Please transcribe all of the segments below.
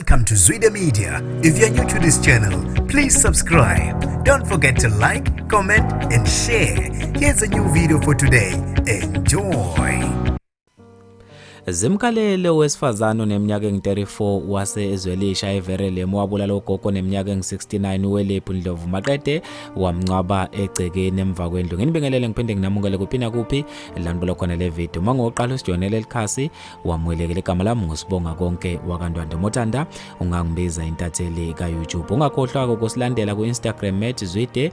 Welcome to Zwida Media. If you're new to this channel, please subscribe. Don't forget to like, comment, and share. Here's a new video for today. Enjoy. Zimkalele owesifazane oneminyaka engu-34 wase-Ezwelisha everele wabulala uGogo neminyaka engu-69 uwelephu Ndlovu maqede wamncwaba egcekeni emva kwendlu. Nginibingelele ngiphinde nginamukele kuphina kuphi lanibula khona le video. Mangoqala usijonele likhasi wamwelekele igama lami ngusibonga konke wakandwanda Mothanda, ungangibiza intatheli ka-YouTube. Ungakhohlwa ukusilandela ku-Instagram @zwide_media.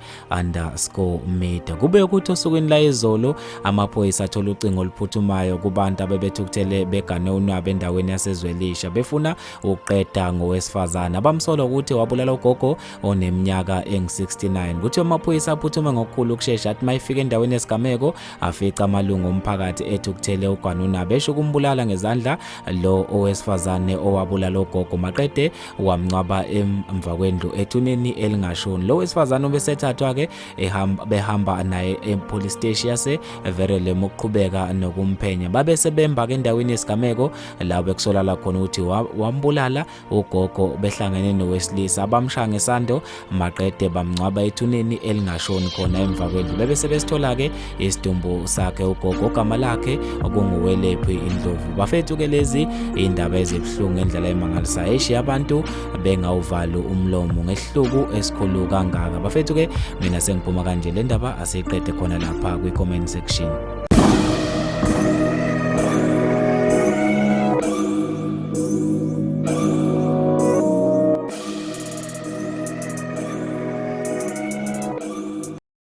Kube ukuthi osukwini la izolo amaphoyisa athola ucingo oluphuthumayo kubantu abebethukuthele begane unwabe endaweni yaseZwelisha befuna ukuqeda ngowesifazane abamsola ukuthi wabulala uGogo oneminyaka engu-69. Kuthi amaphoyisa aphuthume ngokukhulu ukushesha athi mayifika endaweni yesigameko afica amalungu omphakathi ethukuthele ugane unwabe esho ukumbulala ngezandla lo owesifazane owabulala uGogo maqede wamncwaba emva kwendlu ethuneni elingashoni. Lo wesifazane obesethathwa ke behamba naye epolice station yaseverele ukuqhubeka nokumphenya. Babe sebemba ke endaweni yesigameko la bekusolala khona ukuthi wambulala uGogo behlangene nowesilisa abamshaya ngesando maqede bamncwaba ethuneni elingashoni khona emva kwendlu. Bebe sebesithola ke isidumbu sakhe uGogo ogama lakhe okunguwelephu Ndlovu. Bafethu ke lezi indaba ezibhlungu ngendlela emangalisayo eshiya abantu bengawuvali umlomo ngesihluku esikhulu kangaka. Bafethu ke mina sengiphuma kanje le ndaba asiqede khona lapha kwi-comment section.